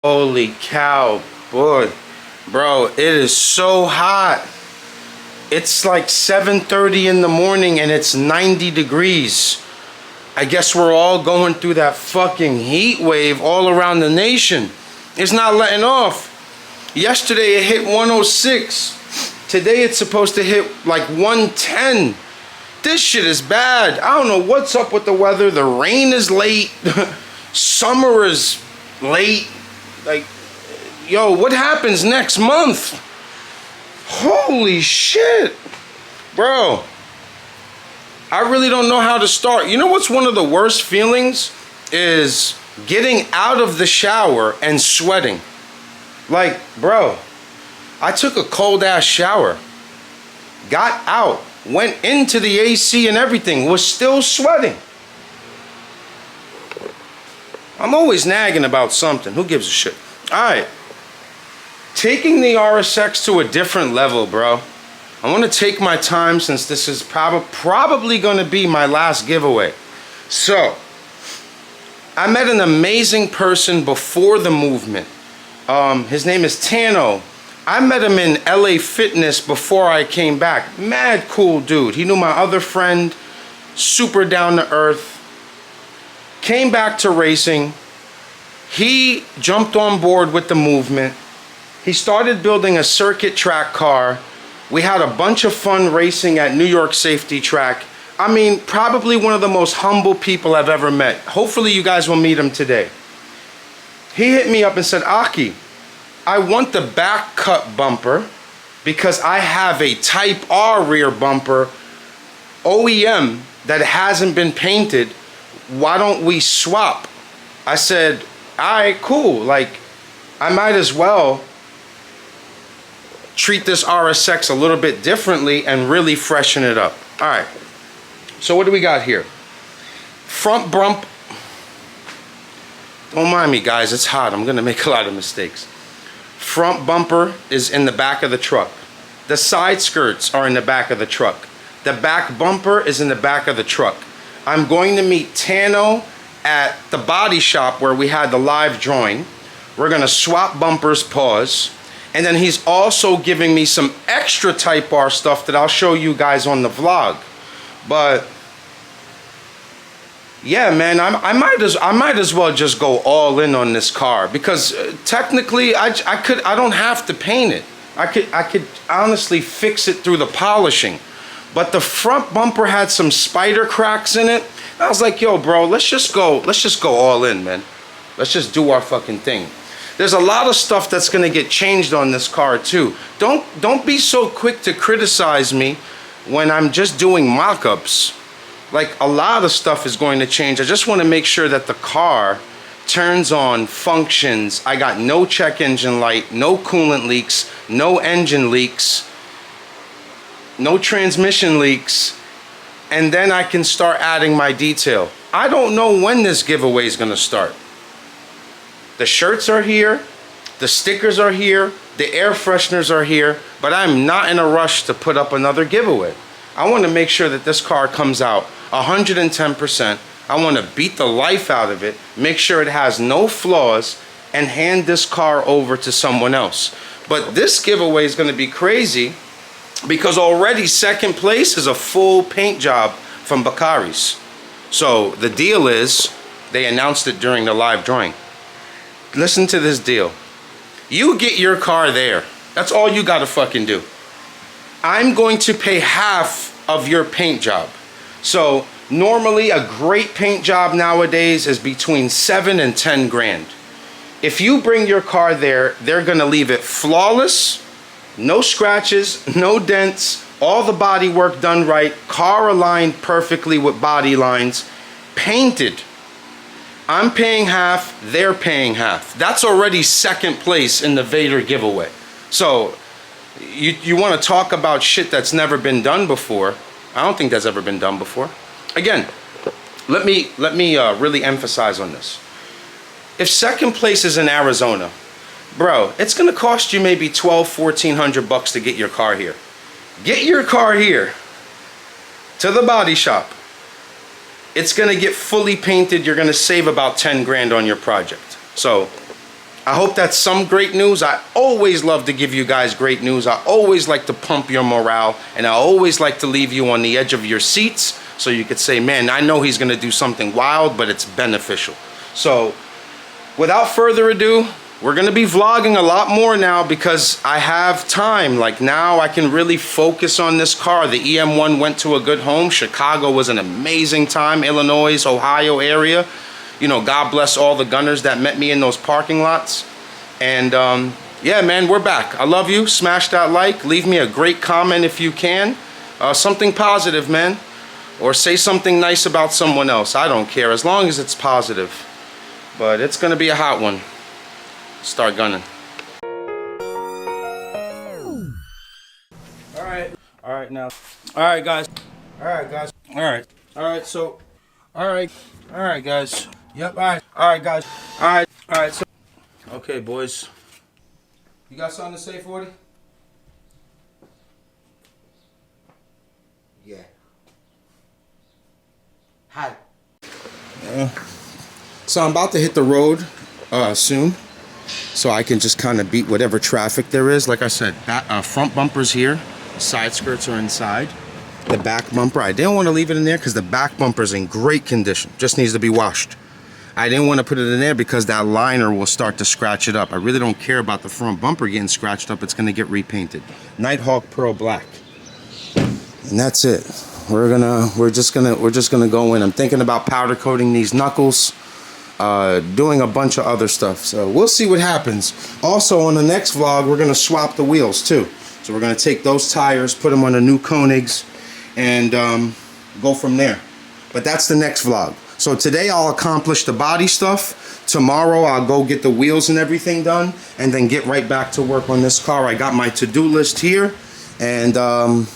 Holy cow, boy. Bro, it is so hot. It's like 7:30 in the morning and it's 90 degrees. I guess we're all going through that fucking heat wave all around the nation. It's not letting off. Yesterday it hit 106. Today it's supposed to hit like 110. This shit is bad. I don't know what's up with the weather. The rain is late. Summer is late. Like, yo, what happens next month? Holy shit. Bro, I really don't know how to start. You know what's one of the worst feelings? Is getting out of the shower and sweating. Like, bro, I took a cold ass shower, got out, went into the AC and everything, was still sweating. I'm always nagging about something. Who gives a shit? All right. Taking the RSX to a different level, bro. I want to take my time since this is probably going to be my last giveaway. So, I met an amazing person before the movement. His name is Tano. I met him in LA Fitness before I came back. Mad cool dude. He knew my other friend. Super down to earth. Came back to racing. He jumped on board with the movement. He started building a circuit track car. We had a bunch of fun racing at New York Safety Track. I mean, probably one of the most humble people I've ever met. Hopefully you guys will meet him today. He hit me up and said, Aki, I want the back cut bumper because I have a Type R rear bumper, OEM, that hasn't been painted. Why don't we swap? I said, all right, cool. Like, I might as well treat this RSX a little bit differently and really freshen it up. All right. So what do we got here? Front bump. Don't mind me, guys. It's hot. I'm going to make a lot of mistakes. Front bumper is in the back of the truck. The side skirts are in the back of the truck. The back bumper is in the back of the truck. I'm going to meet Tano at the body shop where we had the live drawing. We're going to swap bumpers, pause. And then he's also giving me some extra Type R stuff that I'll show you guys on the vlog. But yeah, man, I might as well just go all in on this car because technically I don't have to paint it. I could honestly fix it through the polishing. But the front bumper had some spider cracks in it. I was like, yo, bro, let's just go all in, man. Let's just do our fucking thing. There's a lot of stuff that's gonna get changed on this car too. Don't be so quick to criticize me when I'm just doing mock-ups. Like, a lot of stuff is going to change. I just want to make sure that the car turns on, functions. I got no check engine light, no coolant leaks, no engine leaks, no transmission leaks, and then I can start adding my detail. I don't know when this giveaway is going to start. The shirts are here, the stickers are here, the air fresheners are here, but I'm not in a rush to put up another giveaway. I want to make sure that this car comes out 110%. I want to beat the life out of it, make sure it has no flaws, and hand this car over to someone else. But this giveaway is going to be crazy because already second place is a full paint job from Bakari's. So the deal is, they announced it during the live drawing. Listen to this deal. You get your car there. That's all you gotta fucking do. I'm going to pay half of your paint job. So normally a great paint job nowadays is between 7 and 10 grand. If you bring your car there, they're gonna leave it flawless, no scratches, no dents, all the body work done right, car aligned perfectly with body lines, painted. I'm paying half, they're paying half. That's already second place in the Vader giveaway. So you want to talk about shit that's never been done before. I don't think that's ever been done before. Again, let me really emphasize on this. If second place is in Arizona, bro, it's gonna cost you maybe $1,200-1,400 to get your car here. Get your car here to the body shop. It's gonna get fully painted. You're gonna save about 10 grand on your project. So I hope that's some great news. I always love to give you guys great news. I always like to pump your morale, and I always like to leave you on the edge of your seats so you could say, man, I know he's gonna do something wild, but it's beneficial. So without further ado, we're gonna be vlogging a lot more now because I have time. Like now I can really focus on this car. The EM1 went to a good home. Chicago was an amazing time. Illinois, Ohio area. You know, God bless all the gunners that met me in those parking lots. And yeah, man, we're back. I love you. Smash that like. Leave me a great comment if you can. Something positive, man. Or say something nice about someone else. I don't care, as long as it's positive. But it's gonna be a hot one. Start gunning. All right now. All right, guys. All right, so. All right, guys. Yep, all right, guys. All right, so. Okay, boys. You got something to say, 40? Yeah. Hi. So I'm about to hit the road soon, so I can just kind of beat whatever traffic there is. Like I said, front bumper's here, side skirts are inside. The back bumper, I didn't want to leave it in there because the back bumper's in great condition, just needs to be washed. I didn't want to put it in there because that liner will start to scratch it up. I really don't care about the front bumper getting scratched up. It's going to get repainted. Nighthawk Pearl Black, and that's it. We're just gonna go in. I'm thinking about powder coating these knuckles, doing a bunch of other stuff. So we'll see what happens. Also, on the next vlog, we're gonna swap the wheels too. So we're gonna take those tires, put them on the new Koenigs, and go from there. But that's the next vlog. So today I'll accomplish the body stuff. Tomorrow I'll go get the wheels and everything done, and then get right back to work on this car. I got my to-do list here, and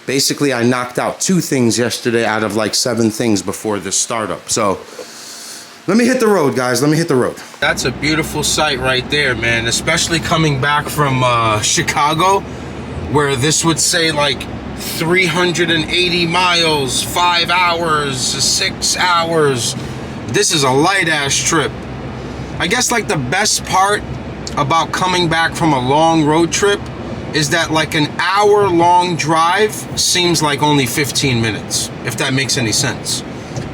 basically, I knocked out 2 things yesterday out of like 7 things before this startup. So, let me hit the road, guys. Let me hit the road. That's a beautiful sight right there, man. Especially coming back from Chicago, where this would say like 380 miles, 5 hours, 6 hours. This is a light-ass trip. I guess like the best part about coming back from a long road trip is that like an hour-long drive seems like only 15 minutes, if that makes any sense.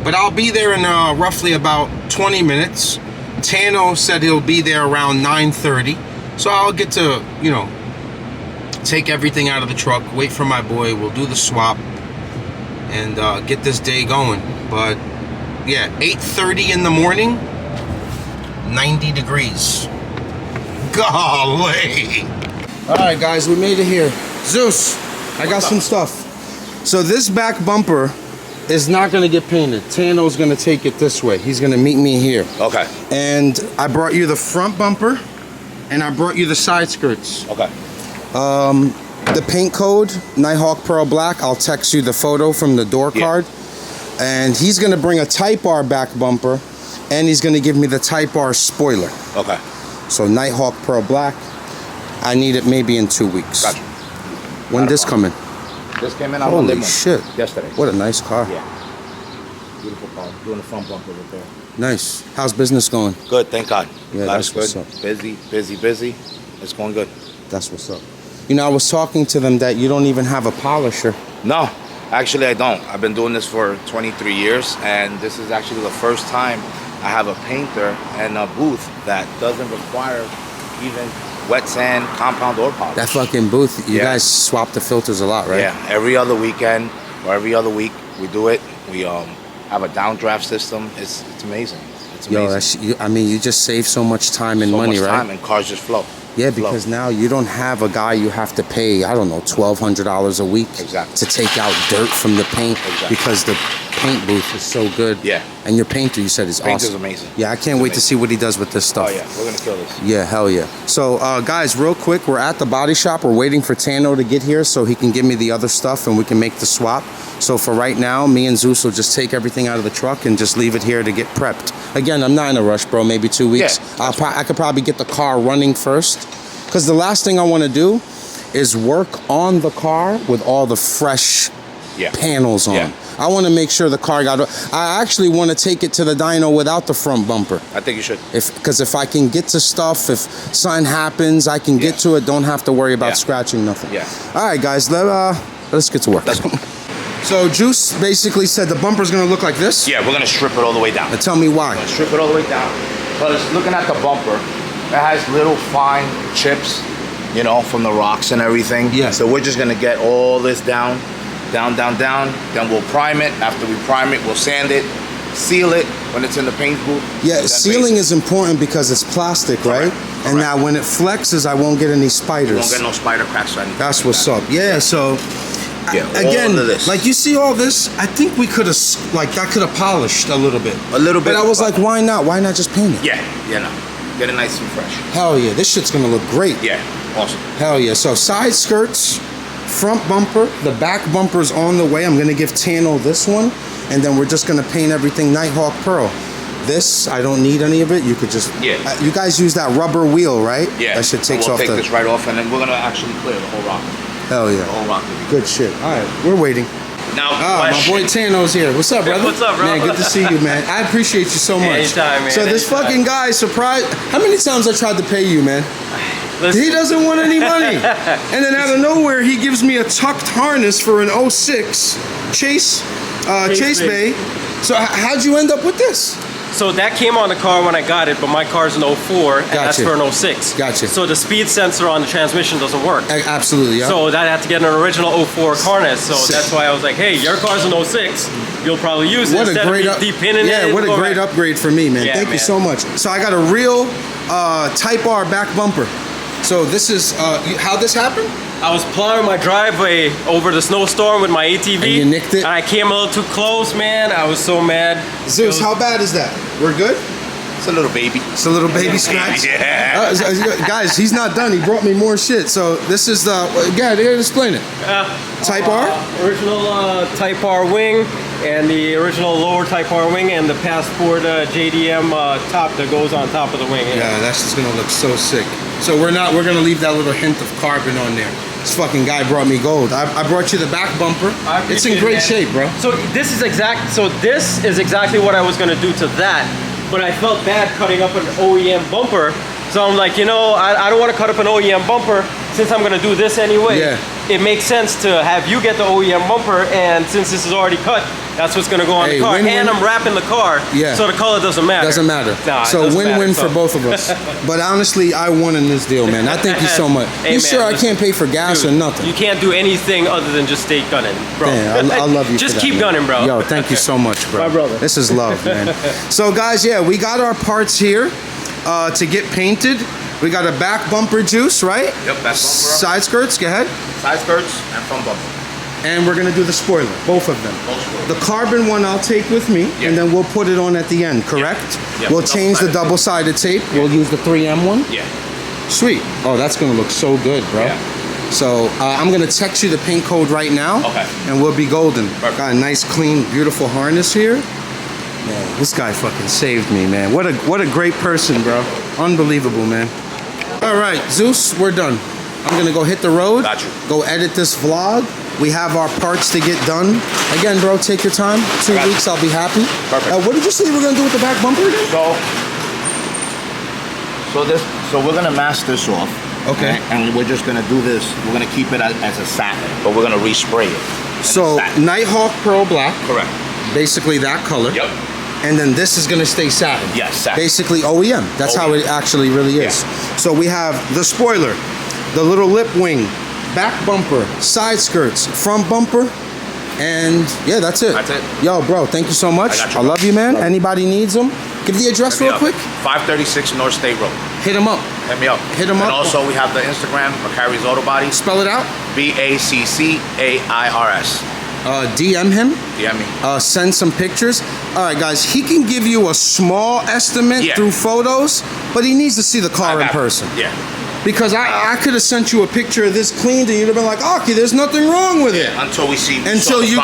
But I'll be there in roughly about 20 minutes. Tano said he'll be there around 9:30. So I'll get to, you know, take everything out of the truck, wait for my boy, we'll do the swap, and get this day going. But yeah, 8:30 in the morning, 90 degrees. Golly! Alright guys, we made it here. Zeus, I got some stuff. So this back bumper is not going to get painted. Tano's going to take it this way. He's going to meet me here. Okay. And I brought you the front bumper, and I brought you the side skirts. Okay. The paint code, Nighthawk Pearl Black, I'll text you the photo from the door card. And he's going to bring a Type R back bumper, and he's going to give me the Type R spoiler. Okay. So Nighthawk Pearl Black. I need it maybe in 2 weeks. Gotcha. When this coming? This came in on Holy Monday shit. Yesterday. What a nice car. Yeah. Beautiful car. Doing the front bumper repair. Nice. How's business going? Good, thank God. Yeah, Life's that's good. what's up. Busy. It's going good. That's what's up. You know, I was talking to them that you don't even have a polisher. No, actually I don't. I've been doing this for 23 years, and this is actually the first time I have a painter and a booth that doesn't require even wet sand, compound, or polish. That fucking booth, you guys swap the filters a lot, right? Yeah, every other weekend or every other week we do it. We have a downdraft system. It's amazing. It's amazing. Yo, I mean, you just save so much time and money, right? So much time, and cars just flow. Yeah, because now you don't have a guy you have to pay, I don't know, $1,200 a week to take out dirt from the paint because the paint booth is so good. Yeah. And your painter, you said, is awesome. Painter's amazing. Yeah, I can't wait to see what he does with this stuff. Oh yeah, we're gonna kill this. Yeah, hell yeah. So guys, real quick, we're at the body shop. We're waiting for Tano to get here so he can give me the other stuff and we can make the swap. So for right now, me and Zeus will just take everything out of the truck and just leave it here to get prepped. Again, I'm not in a rush, bro. Maybe 2 weeks. Yeah, I could probably get the car running first. Because the last thing I want to do is work on the car with all the fresh panels on. Yeah. I want to make sure the car got. I actually want to take it to the dyno without the front bumper. I think you should. Because if I can get to stuff, if something happens, I can get to it. Don't have to worry about scratching nothing. Yeah. All right, guys. Let's get to work. Let's go. So Juice basically said the bumper's gonna look like this. Yeah, we're gonna strip it all the way down. And tell me why. Strip it all the way down. Because looking at the bumper, it has little fine chips, you know, from the rocks and everything. Yeah. So we're just gonna get all this down. Then we'll prime it. After we prime it, we'll sand it, seal it when it's in the paint booth. Yeah, sealing is important because it's plastic, right? And now when it flexes, I won't get any spiders. You won't get no spider cracks or anything. That's what's up. Yeah, so Yeah, again, all of this. like you see all this, I think we could have, like that could have polished a little bit. A little bit. But I was like, why not? Why not just paint it? Yeah, no. Get it nice and fresh. Hell yeah, this shit's gonna look great. Yeah, awesome. Hell yeah. So side skirts, front bumper, the back bumper's on the way. I'm gonna give Tano this one, and then we're just gonna paint everything Nighthawk Pearl. This, I don't need any of it. You could just, you guys use that rubber wheel, right? Yeah. That shit takes off We'll take this right off, and then we're gonna actually clear the whole rock. Hell yeah. The whole rock. Good shit. All right, we're waiting. Now, my boy Tano's here. What's up, brother? What's up, bro? Man, good to see you, man. I appreciate you so much. Anytime, man. So this fucking guy surprised. How many times I tried to pay you, man? Listen. He doesn't want any money. And then out of nowhere, he gives me a tucked harness for an 06 Chase Bay. So how'd you end up with this? So that came on the car when I got it, but my car's an 04, and that's for an 06. Gotcha. So the speed sensor on the transmission doesn't work. Absolutely, yeah. So that had to get an original 04 harness. So that's why I was like, hey, your car's an 06. You'll probably use it instead of me depinning it. Yeah, what a great upgrade for me, man. Thank you so much. So I got a real Type R back bumper. So this is, how this happened? I was plowing my driveway over the snowstorm with my ATV. And you nicked it? And I came a little too close, man. I was so mad. Zeus, how bad is that? We're good? It's a little baby. It's a little baby scratch? Yeah. Guys, he's not done. He brought me more shit. So this is the, explain it. Type R? Original Type R wing, and the original lower Type R wing, and the Passport JDM top that goes on top of the wing. Yeah, that's just gonna look so sick. So we're gonna leave that little hint of carbon on there. This fucking guy brought me gold. I brought you the back bumper. It's in great shape, bro. So this is exactly what I was gonna do to that, but I felt bad cutting up an OEM bumper. So I'm like, you know, I don't want to cut up an OEM bumper since I'm gonna do this anyway. Yeah. It makes sense to have you get the OEM bumper, and since this is already cut, that's what's gonna go on the car. And I'm wrapping the car, so the color doesn't matter. Doesn't matter. Nah, so win-win for both of us. But honestly, I won in this deal, man. I thank you so much. Hey, you man, sure I can't pay for gas or nothing? You can't do anything other than just stay gunning, bro. Damn, I love you. Just for that, keep man. gunning, bro. Yo, thank you so much, bro. My brother. This is love, man. So guys, yeah, we got our parts here to get painted. We got a back bumper, Juice, right? Yep, back bumper. Side skirts, go ahead. Side skirts and front bumper. And we're gonna do the spoiler, both of them. The carbon one I'll take with me, and then we'll put it on at the end, correct? Yeah. We'll change the double-sided tape. We'll use the 3M one. Yeah. Sweet. Oh, that's gonna look so good, bro. Yeah. So I'm gonna text you the paint code right now. Okay. And we'll be golden. Perfect. Got a nice, clean, beautiful harness here. Man, this guy fucking saved me, man. What a great person, bro. Unbelievable, man. All right, Zeus, we're done. I'm gonna go hit the road. Got you. Go edit this vlog. We have our parts to get done. Again, bro, take your time. 2 weeks, I'll be happy. Perfect. What did you say we're gonna do with the back bumper again? So we're gonna mask this off. Okay. And we're just gonna do this. We're gonna keep it as a satin, but we're gonna respray it. So Nighthawk Pearl Black. Correct. Basically that color. Yep. And then this is gonna stay satin. Yes, satin. Basically OEM. That's how it actually really is. Yeah. So we have the spoiler, the little lip wing, back bumper, side skirts, front bumper, and yeah, that's it. That's it. Yo, bro, thank you so much. I love you, man. Anybody needs them, give the address real quick. 536 North State Road. Hit them up. Hit me up. Hit them up. And also we have the Instagram, Macari's Auto Body. Spell it out. BACCAIRS. DM him. DM me. Send some pictures. All right, guys, he can give you a small estimate through photos, but he needs to see the car in person. Yeah. Because I could have sent you a picture of this cleaned and you'd have been like, okay, there's nothing wrong with it. Until we see. Until you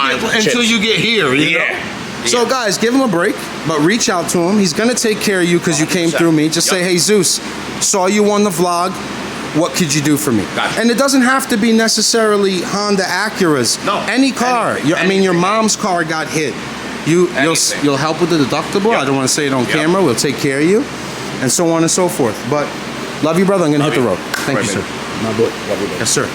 get here. You know? So guys, give him a break, but reach out to him. He's gonna take care of you because you came through me. Just say, hey Zeus, saw you on the vlog. what could you do for me? Gotcha. And it doesn't have to be necessarily Honda Acuras. No, any car. anything, I mean, your anything. mom's car got hit. Anything. You'll help with the deductible. Yep. I don't want to say it on Yep. camera. We'll take care of you, and so on and so forth. But love you, brother. I'm gonna hit the road. Thank Right, you, sir. baby. My boy. Yes, sir.